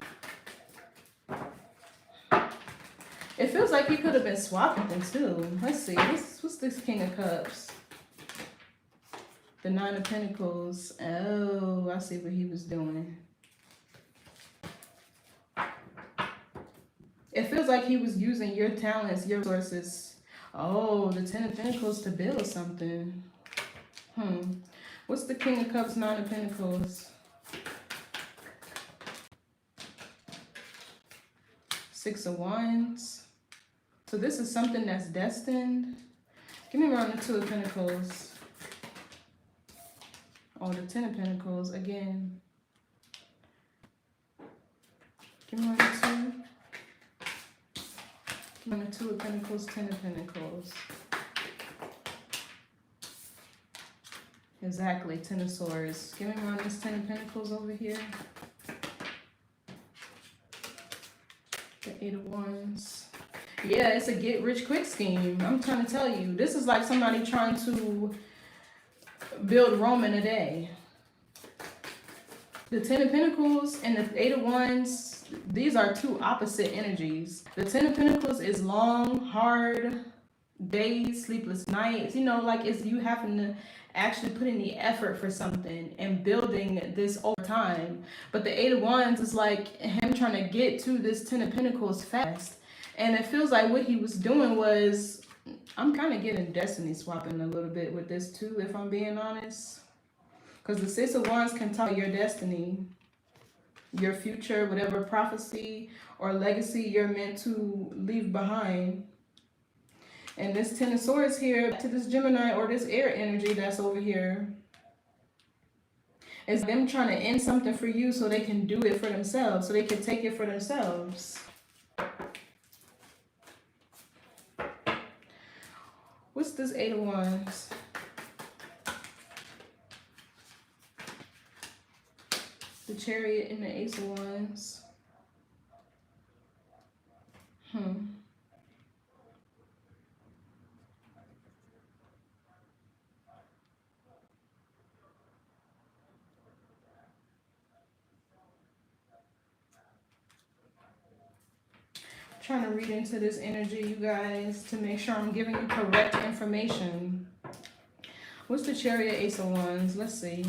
It feels like you could have been swapping them too. Let's see. What's this King of Cups? The Nine of Pentacles. Oh, I see what he was doing. It feels like he was using your talents, your resources. Oh, the Ten of Pentacles to build something. What's the King of Cups, Nine of Pentacles? Six of Wands. So this is something that's destined. Give me around the Two of Pentacles. Oh, the Ten of Pentacles again. Give me around the Two. Give me the Two of Pentacles, Ten of Pentacles. Exactly, Ten of Swords. Give me around this Ten of Pentacles over here. The Eight of Wands. Yeah, it's a get rich quick scheme. I'm trying to tell you. This is like somebody trying to build Rome in a day. The Ten of Pentacles and the Eight of Wands, these are two opposite energies. The Ten of Pentacles is long, hard days, sleepless nights. You know, like it's you having to actually put in the effort for something and building this over time. But the Eight of Wands is like him trying to get to this Ten of Pentacles fast. And it feels like what he was doing was, I'm kind of getting destiny swapping a little bit with this too, if I'm being honest. Because the Six of Wands can tell your destiny. your future, whatever prophecy or legacy you're meant to leave behind. And this Ten of Swords here, to this Gemini or this air energy that's over here, is them trying to end something for you so they can do it for themselves, so they can take it for themselves. What's this Eight of Wands? The Chariot and the Ace of Wands. Trying to read into this energy, you guys, to make sure I'm giving you correct information. What's the Chariot, Ace of Wands? Let's see.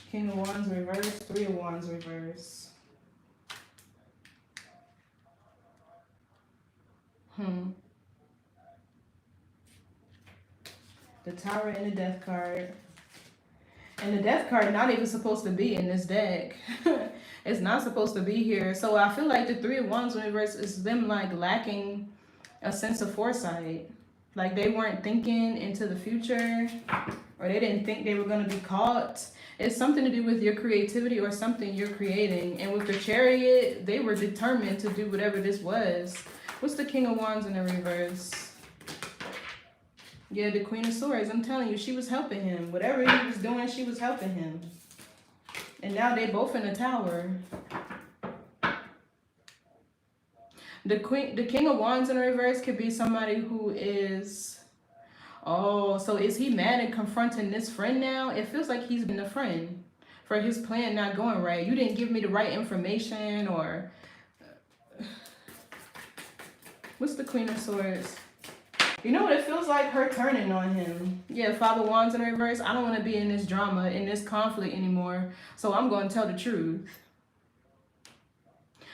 King of Wands reverse, Three of Wands reverse. The Tower and the Death card. And the Death card not even supposed to be in this deck. It's not supposed to be here. So I feel like the Three of Wands reverse is them like lacking a sense of foresight. Like they weren't thinking into the future, or they didn't think they were going to be caught. It's something to do with your creativity or something you're creating. And with the Chariot, they were determined to do whatever this was. What's the King of Wands in the reverse? Yeah, the Queen of Swords. I'm telling you, she was helping him. Whatever he was doing, she was helping him. And now they both in the Tower. The King of Wands in the reverse could be somebody who is... Oh, so is he mad and confronting this friend now? It feels like he's been a friend for his plan not going right. You didn't give me the right information, or... What's the Queen of Swords? You know what it feels like? Her turning on him. Yeah, Five of Wands in reverse. I don't want to be in this drama, in this conflict anymore. So I'm going to tell the truth.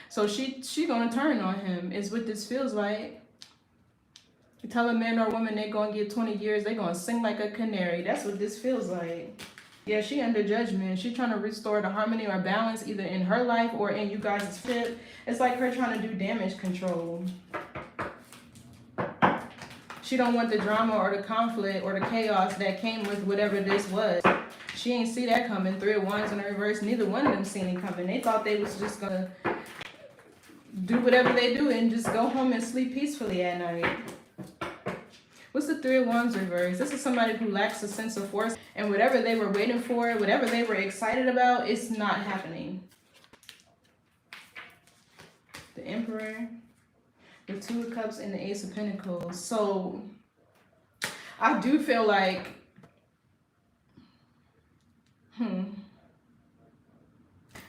So she going to turn on him is what this feels like. You tell a man or woman they're going to get 20 years, they're going to sing like a canary. That's what this feels like. Yeah, she under judgment. She's trying to restore the harmony or balance either in her life or in you guys' fit. It's like her trying to do damage control. She don't want the drama or the conflict or the chaos that came with whatever this was. She ain't see that coming. Three of Wands in the reverse. Neither one of them seen it coming. They thought they was just going to do whatever they do and just go home and sleep peacefully at night. What's the Three of Wands reverse? This is somebody who lacks a sense of force. And whatever they were waiting for, whatever they were excited about, it's not happening. The Emperor. The Two of Cups and the Ace of Pentacles. So, I do feel like,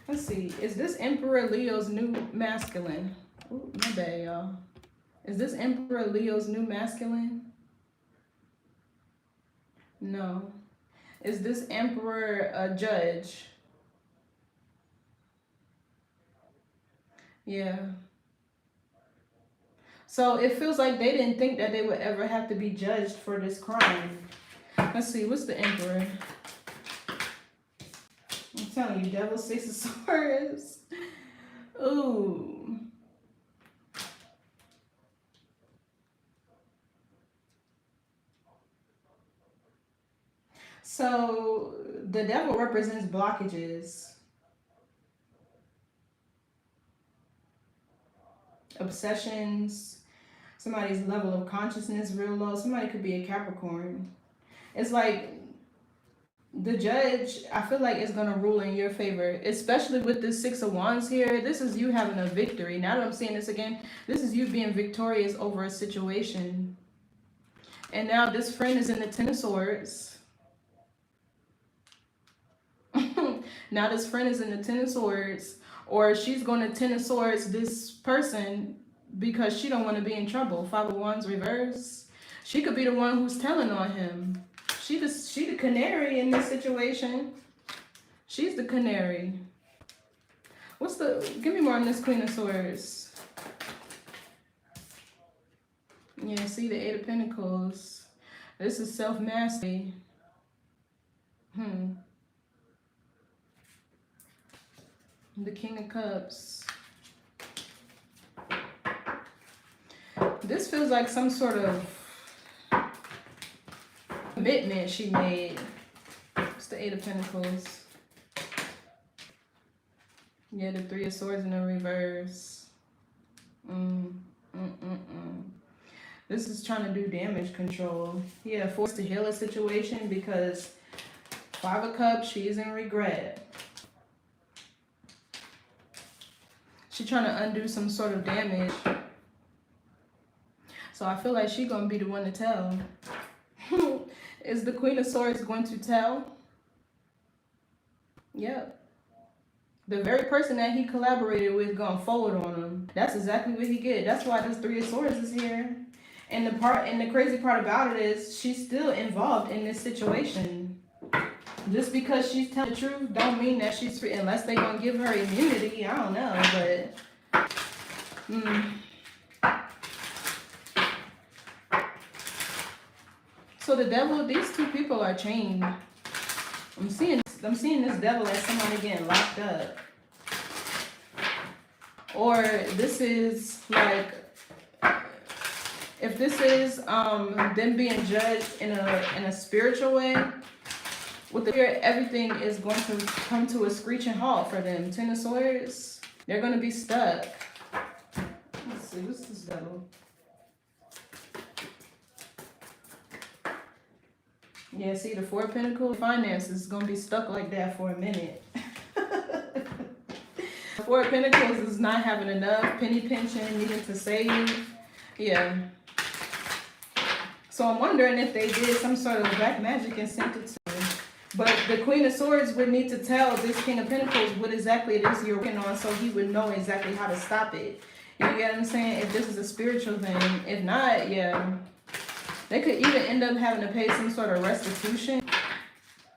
let's see. Is this Emperor Leo's new masculine? Ooh, my bad, y'all. Is this Emperor Leo's new masculine? No. Is this Emperor a judge? Yeah. So it feels like they didn't think that they would ever have to be judged for this crime. Let's see, what's the Emperor? I'm telling you, Devil, Six of Swords. Ooh. So the Devil represents blockages, obsessions, somebody's level of consciousness real low. Somebody could be a Capricorn. It's like the Judge, I feel like, is going to rule in your favor, especially with this Six of Wands here. This is you having a victory. Now that I'm seeing this again, this is you being victorious over a situation. And now this friend is in the Ten of Swords. Now this friend is in the Ten of Swords, or she's going to Ten of Swords this person because she don't want to be in trouble. Five of Wands reverse. She could be the one who's telling on him. She the canary in this situation. She's the canary. Give me more on this Queen of Swords. Yeah, see the Eight of Pentacles. This is self-mastery. The King of Cups. This feels like some sort of commitment she made. It's the Eight of Pentacles. Yeah, the Three of Swords in the reverse. This is trying to do damage control. Yeah, forced to heal a situation because Five of Cups, she's in regret. She's trying to undo some sort of damage. So I feel like she's going to be the one to tell. Is the Queen of Swords going to tell? Yep. The very person that he collaborated with gonna fold on him. That's exactly what he get. That's why this Three of Swords is here. And the crazy part about it is she's still involved in this situation. Just because she's telling the truth don't mean that she's free, unless they gonna give her immunity. I don't know, but So the devil, these two people are chained. I'm seeing this devil as somebody getting locked up. Or this is like, if this is them being judged in a spiritual way, with the spirit, everything is going to come to a screeching halt for them. Ten of Swords, they're going to be stuck. Let's see, what's this devil? Yeah, see the Four of Pentacles, finances is going to be stuck like that for a minute. The Four of Pentacles is not having enough, penny pinching, needing to save. Yeah. So I'm wondering if they did some sort of black magic and sent it to him. But the Queen of Swords would need to tell this King of Pentacles what exactly it is you're working on so he would know exactly how to stop it. You get what I'm saying? If this is a spiritual thing. If not, yeah. They could even end up having to pay some sort of restitution.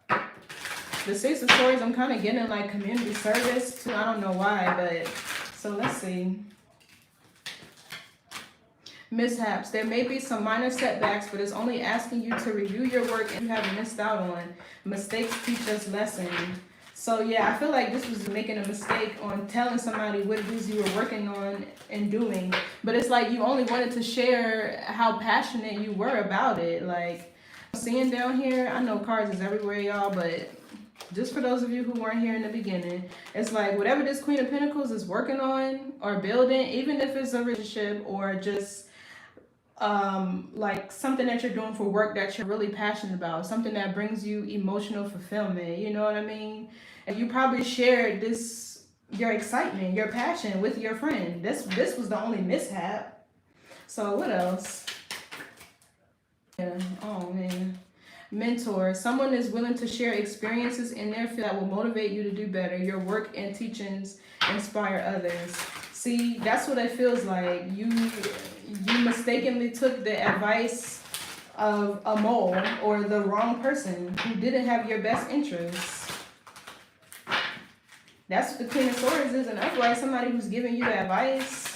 The Six of Swords, I'm kind of getting like community service too. I don't know why, but so let's see. Mishaps. There may be some minor setbacks, but it's only asking you to review your work and you have missed out on. Mistakes teach us lessons. So yeah, I feel like this was making a mistake on telling somebody what it is you were working on and doing. But it's like you only wanted to share how passionate you were about it. Like, seeing down here, I know cards is everywhere, y'all, but just for those of you who weren't here in the beginning, it's like whatever this Queen of Pentacles is working on or building, even if it's a relationship or just like something that you're doing for work that you're really passionate about, something that brings you emotional fulfillment, you know what I mean? And you probably shared this, your excitement, your passion with your friend. This was the only mishap. So what else? Yeah, oh man. Mentor. Someone is willing to share experiences in their field that will motivate you to do better. Your work and teachings inspire others. See, that's what it feels like. You mistakenly took the advice of a mole or the wrong person who didn't have your best interests. That's what the Queen of Swords is, and that's why somebody who's giving you advice.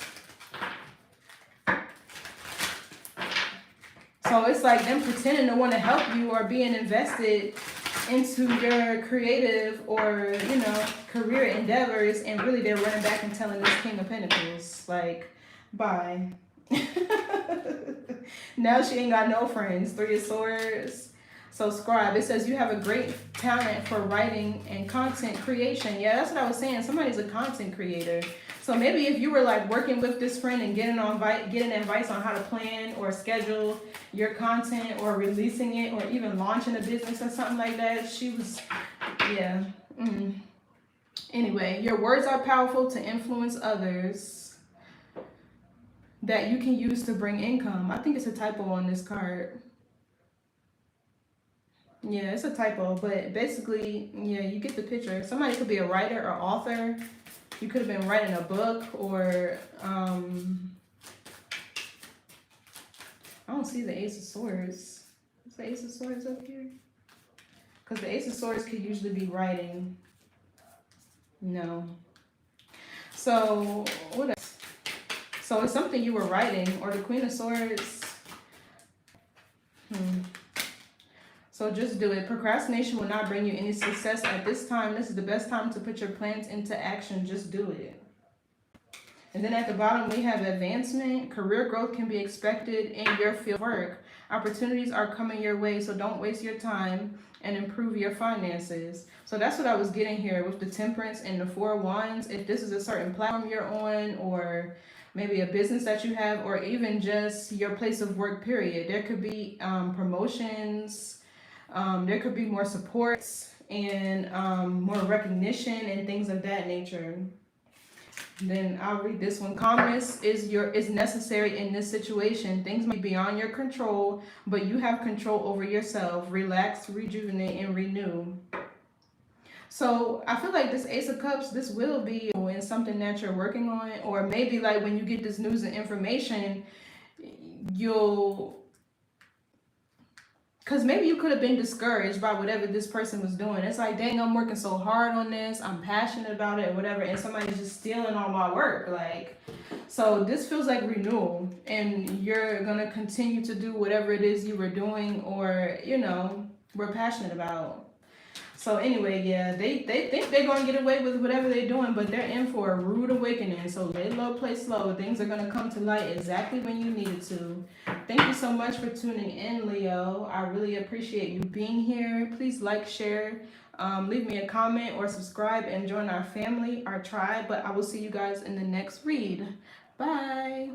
So it's like them pretending to want to help you or being invested into your creative or, you know, career endeavors, and really they're running back and telling this King of Pentacles, like, bye. Now she ain't got no friends. Three of Swords. So scribe, it says you have a great talent for writing and content creation. Yeah, that's what I was saying. Somebody's a content creator. So maybe if you were like working with this friend and getting advice on how to plan or schedule your content or releasing it or even launching a business or something like that, she was, yeah. Anyway, your words are powerful to influence others that you can use to bring income. I think it's a typo on this card. Yeah, it's a typo, but basically, yeah, you get the picture. Somebody could be a writer or author. You could have been writing a book or, I don't see the Ace of Swords. Is the Ace of Swords up here? Because the Ace of Swords could usually be writing. No. So, what else? So, it's something you were writing, or the Queen of Swords. So just do it. Procrastination will not bring you any success at this time. This is the best time to put your plans into action. Just do it. And then at the bottom, we have advancement. Career growth can be expected in your field of work. Opportunities are coming your way, so don't waste your time and improve your finances. So that's what I was getting here with the temperance and the 4 wands. If this is a certain platform you're on, or maybe a business that you have, or even just your place of work, period, there could be promotions, there could be more supports and more recognition and things of that nature. Then I'll read this one. Calmness is necessary in this situation. Things may be beyond your control, but you have control over yourself. Relax, rejuvenate, and renew. So I feel like this Ace of Cups, this will be in something that you're working on, or maybe like when you get this news and information, because maybe you could have been discouraged by whatever this person was doing. It's like, dang, I'm working so hard on this. I'm passionate about it, or whatever. And somebody's just stealing all my work. Like, so this feels like renewal. And you're going to continue to do whatever it is you were doing or, were passionate about. So anyway, yeah, they think they're going to get away with whatever they're doing, but they're in for a rude awakening. So lay low, play slow. Things are going to come to light exactly when you need it to. Thank you so much for tuning in, Leo. I really appreciate you being here. Please like, share, leave me a comment or subscribe and join our family, our tribe. But I will see you guys in the next read. Bye.